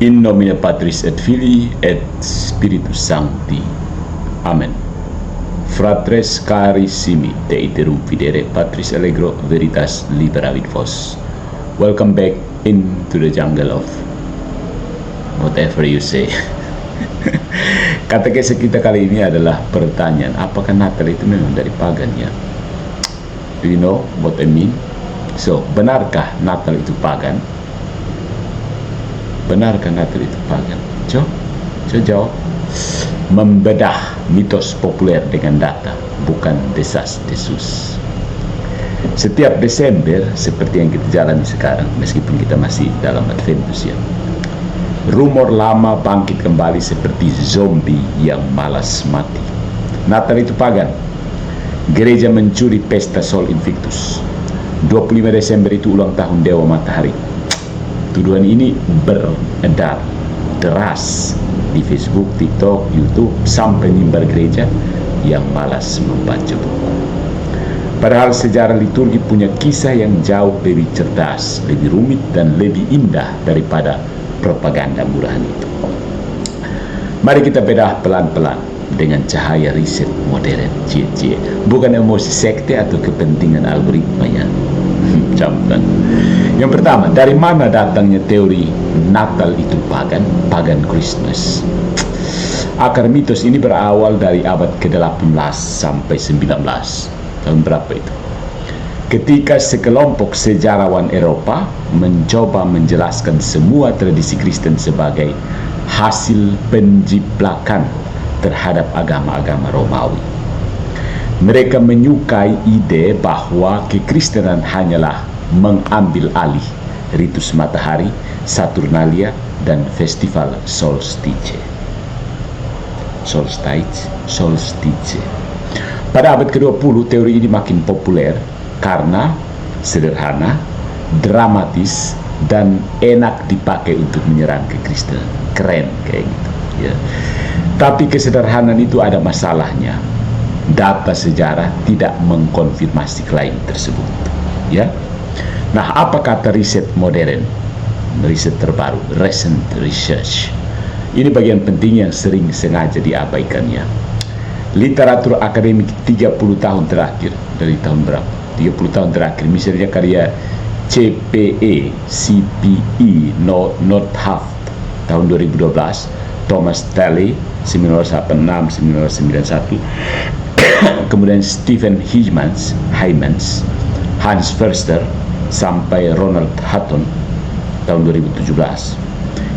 In nomine Patris et Filii et Spiritus Sancti. Amen. Fratres carissimi, te iterum fidere Patris allegro veritas liberavit vos. Welcome back into the jungle of whatever you say. Katekese kita kali ini adalah pertanyaan, apakah Natal itu memang dari pagan ya? Do you know what I mean? So, benarkah Natal itu pagan? Benarkah Natal itu pagan? Coba jawab. Membedah mitos populer dengan data, bukan desas-desus. Setiap Desember, seperti yang kita jalani sekarang, meskipun kita masih dalam Adventus ya, rumor lama bangkit kembali seperti zombie yang malas mati. Natal itu pagan. Gereja mencuri pesta Sol Invictus. 25 Desember itu ulang tahun Dewa Matahari. Tuduhan ini beredar deras di Facebook, TikTok, YouTube, sampai mimbar gereja yang malas membaca buku. Padahal sejarah liturgi punya kisah yang jauh lebih cerdas, lebih rumit, dan lebih indah daripada propaganda murahan itu. Mari kita bedah pelan-pelan dengan cahaya riset modern. Bukan emosi sekte atau kepentingan algoritmanya. Camkan. Yang pertama, dari mana datangnya teori Natal itu pagan Christmas? Akar mitos ini berawal dari abad ke-18 sampai 19. Tahun berapa itu? Ketika sekelompok sejarawan Eropa mencoba menjelaskan semua tradisi Kristen sebagai hasil penjiplakan terhadap agama-agama Romawi. Mereka menyukai ide bahwa kekristenan hanyalah mengambil alih ritus matahari, Saturnalia, dan festival solstice. Pada abad ke-20, teori ini makin populer karena sederhana, dramatis, dan enak dipakai untuk menyerang kekristenan. Keren kayak gitu ya. Tapi kesederhanaan itu ada masalahnya. Data sejarah tidak mengkonfirmasi klaim tersebut ya. Nah, apa kata riset modern, riset terbaru, recent research? Ini bagian penting yang sering sengaja diabaikannya. Literatur akademik 30 tahun terakhir, dari tahun berapa? 30 tahun terakhir, misalnya karya CPE Nordhaft tahun 2012, Thomas Talley 1986-1991, kemudian Stephen Hymans, Hans Förster, sampai Ronald Hutton tahun 2017,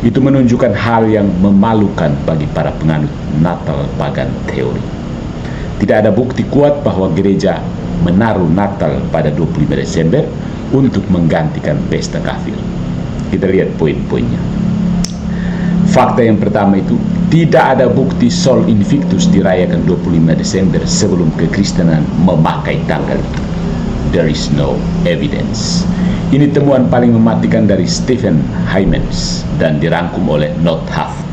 itu menunjukkan hal yang memalukan bagi para penganut Natal pagan teori. Tidak ada bukti kuat bahwa gereja menaruh Natal pada 25 Desember untuk menggantikan pesta kafir. Kita lihat poin-poinnya. Fakta yang pertama itu, tidak ada bukti Sol Invictus dirayakan 25 Desember sebelum kekristenan memakai tanggal itu. There is no evidence. Ini temuan paling mematikan dari Stephen Hymans dan dirangkum oleh Nordhaft.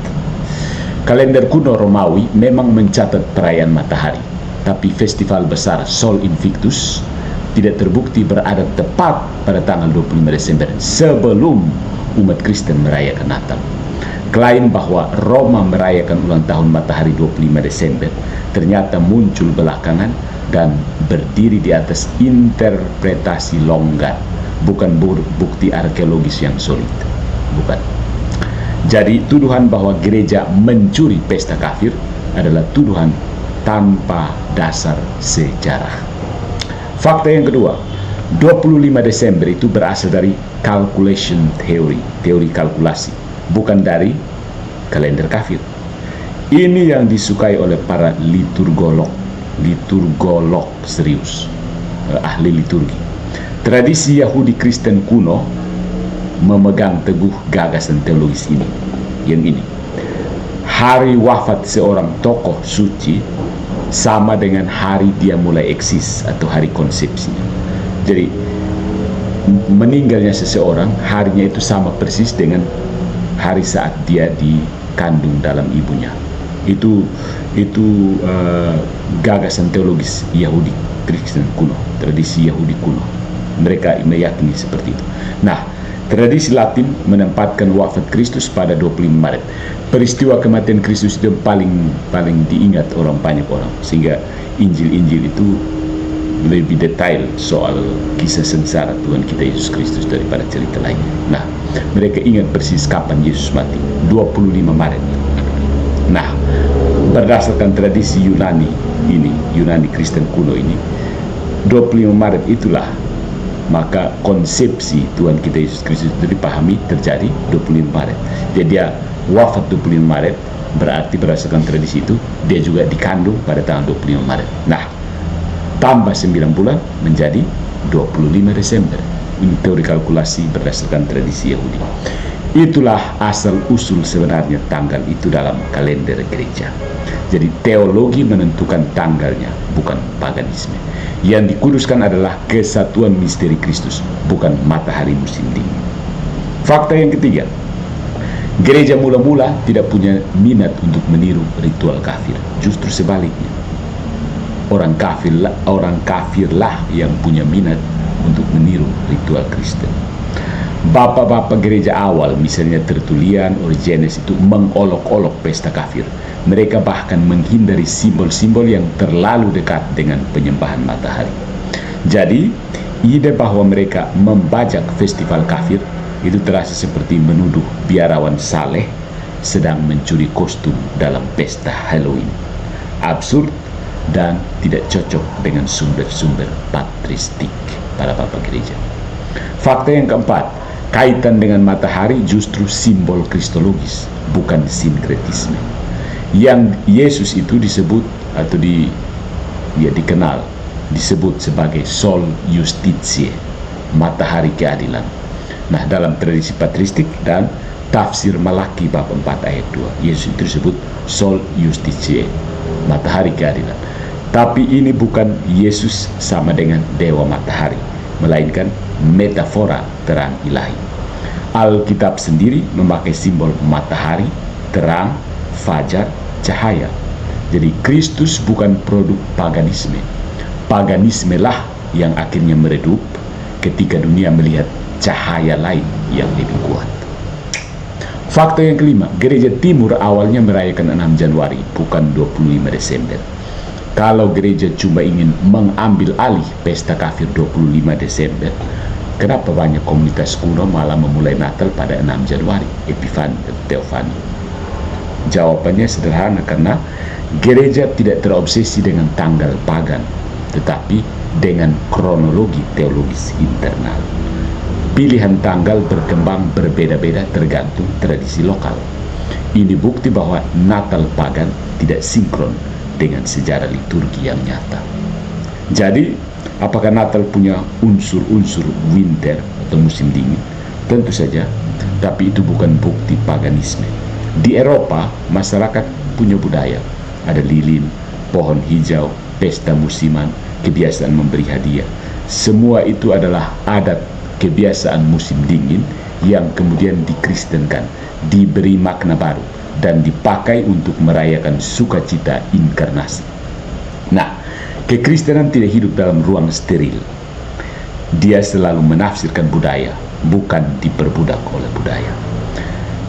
Kalender kuno Romawi memang mencatat perayaan matahari, tapi festival besar Sol Invictus tidak terbukti berada tepat pada tanggal 25 Desember sebelum umat Kristen merayakan Natal. Klaim bahwa Roma merayakan ulang tahun matahari 25 Desember ternyata muncul belakangan dan berdiri di atas interpretasi longgar, bukan bukti arkeologis yang solid. Bukan. Jadi tuduhan bahwa gereja mencuri pesta kafir adalah tuduhan tanpa dasar sejarah. Fakta yang kedua, 25 Desember itu berasal dari calculation theory, teori kalkulasi, bukan dari kalender kafir. Ini yang disukai oleh para liturgolog serius, ahli liturgi. Tradisi Yahudi Kristen kuno memegang teguh gagasan teologis ini. Yang ini, hari wafat seorang tokoh suci sama dengan hari dia mulai eksis atau hari konsepsinya. Jadi meninggalnya seseorang, harinya itu sama persis dengan hari saat dia dikandung dalam ibunya. Itu gagasan teologis Yahudi Kristen kuno, tradisi Yahudi kuno. Mereka meyakini seperti itu. Nah, Tradisi Latin menempatkan wafat Kristus pada 25 Maret. Peristiwa kematian Kristus itu paling diingat banyak orang, sehingga Injil-Injil itu lebih detail soal kisah sengsara Tuhan kita Yesus Kristus daripada cerita lain. Nah, mereka ingat persis kapan Yesus mati, 25 Maret. Nah, berdasarkan tradisi Yunani Kristen kuno ini, 25 Maret itulah maka konsepsi Tuhan kita Yesus Kristus itu dipahami terjadi 25 Maret. Jadi dia wafat 25 Maret, berarti berdasarkan tradisi itu dia juga dikandung pada tanggal 25 Maret. Nah, tambah 9 bulan menjadi 25 Desember. Ini teori kalkulasi berdasarkan tradisi Yahudi. Itulah asal-usul sebenarnya tanggal itu dalam kalender gereja. Jadi teologi menentukan tanggalnya, bukan paganisme. Yang dikuduskan adalah kesatuan misteri Kristus, bukan matahari musim dingin. Fakta yang ketiga, gereja mula-mula tidak punya minat untuk meniru ritual kafir. Justru sebaliknya, orang kafirlah yang punya minat untuk meniru ritual Kristen. Bapak-bapak gereja awal, misalnya Tertullian, Origenes, itu mengolok-olok pesta kafir. Mereka bahkan menghindari simbol-simbol yang terlalu dekat dengan penyembahan matahari. Jadi, ide bahwa mereka membajak festival kafir itu terasa seperti menuduh biarawan saleh sedang mencuri kostum dalam pesta Halloween. Absurd dan tidak cocok dengan sumber-sumber patristik para bapak gereja. Fakta yang keempat, kaitan dengan matahari justru simbol kristologis, bukan sinkretisme. Yang Yesus itu disebut atau dikenal disebut sebagai Sol Justitiae, matahari keadilan. Nah, dalam tradisi patristik dan tafsir Malaki bab 4 ayat 2, Yesus itu disebut Sol Justitiae, matahari keadilan. Tapi ini bukan Yesus sama dengan dewa matahari, melainkan metafora terang ilahi. Alkitab sendiri memakai simbol matahari, terang, fajar, cahaya. Jadi Kristus bukan produk paganisme. Paganisme lah yang akhirnya meredup ketika dunia melihat cahaya lain yang lebih kuat. Fakta yang kelima, gereja timur awalnya merayakan 6 Januari, bukan 25 Desember. Kalau gereja cuma ingin mengambil alih pesta kafir 25 Desember, kenapa banyak komunitas kuno malah memulai Natal pada 6 Januari, Epifani dan Teofani? Jawabannya sederhana, karena gereja tidak terobsesi dengan tanggal pagan, tetapi dengan kronologi teologis internal. Pilihan tanggal berkembang berbeda-beda tergantung tradisi lokal. Ini bukti bahwa Natal pagan tidak sinkron dengan sejarah liturgi yang nyata. Jadi, apakah Natal punya unsur-unsur winter atau musim dingin? Tentu saja, tapi itu bukan bukti paganisme. Di Eropa, masyarakat punya budaya. Ada lilin, pohon hijau, pesta musiman, kebiasaan memberi hadiah. Semua itu adalah adat kebiasaan musim dingin yang kemudian dikristenkan, diberi makna baru, dan dipakai untuk merayakan sukacita inkarnasi. Nah, kekristenan tidak hidup dalam ruang steril. Dia selalu menafsirkan budaya, bukan diperbudak oleh budaya.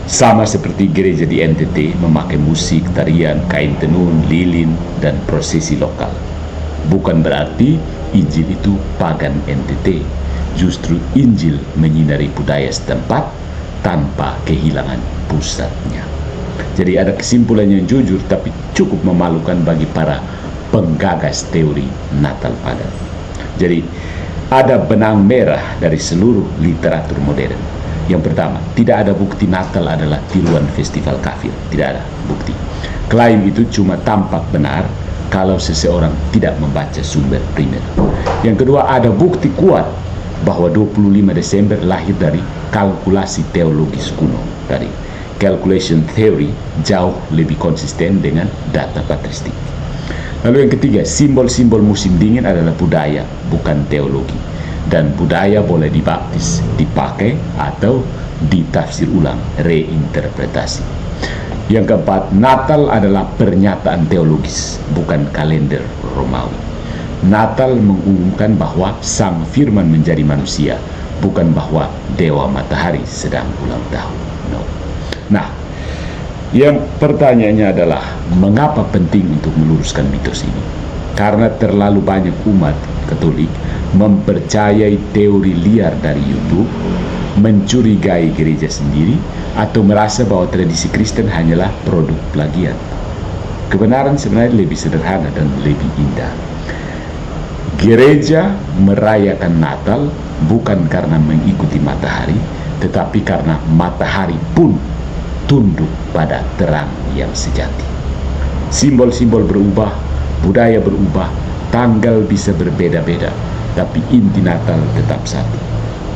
Sama seperti gereja di NTT memakai musik, tarian, kain tenun, lilin, dan prosesi lokal. Bukan berarti Injil itu pagan NTT. Justru Injil menyinari budaya setempat tanpa kehilangan pusatnya. Jadi ada kesimpulan yang jujur tapi cukup memalukan bagi para penggagas teori Natal pagan. Jadi ada benang merah dari seluruh literatur modern. Yang pertama, tidak ada bukti Natal adalah tiruan festival kafir. Tidak ada bukti. Klaim itu cuma tampak benar kalau seseorang tidak membaca sumber primer. Yang kedua, ada bukti kuat bahwa 25 Desember lahir dari kalkulasi teologis kuno. Dari calculation theory jauh lebih konsisten dengan data patristik. Lalu yang ketiga, simbol-simbol musim dingin adalah budaya, bukan teologi. Dan budaya boleh dibaptis, dipakai, atau ditafsir ulang, reinterpretasi. Yang keempat, Natal adalah pernyataan teologis, bukan kalender Romawi. Natal mengumumkan bahwa Sang Firman menjadi manusia, bukan bahwa dewa matahari sedang ulang tahun. No. Nah, yang pertanyaannya adalah mengapa penting untuk meluruskan mitos ini? Karena terlalu banyak umat Katolik mempercayai teori liar dari YouTube, mencurigai gereja sendiri, atau merasa bahwa tradisi Kristen hanyalah produk plagiat. Kebenaran sebenarnya lebih sederhana dan lebih indah. Gereja merayakan Natal bukan karena mengikuti matahari, tetapi karena matahari pun tunduk pada terang yang sejati. Simbol-simbol berubah, budaya berubah, tanggal bisa berbeda-beda, tapi inti Natal tetap satu.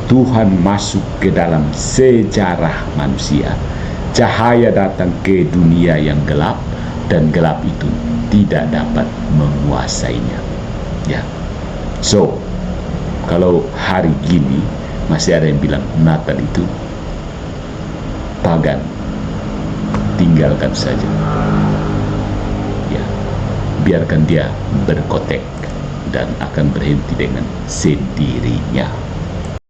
Tuhan masuk ke dalam sejarah manusia. Cahaya datang ke dunia yang gelap, dan gelap itu tidak dapat menguasainya. Ya. So, kalau hari gini masih ada yang bilang Natal itu pagan, tinggalkan saja. Ya, biarkan dia berkotek dan akan berhenti dengan sendirinya.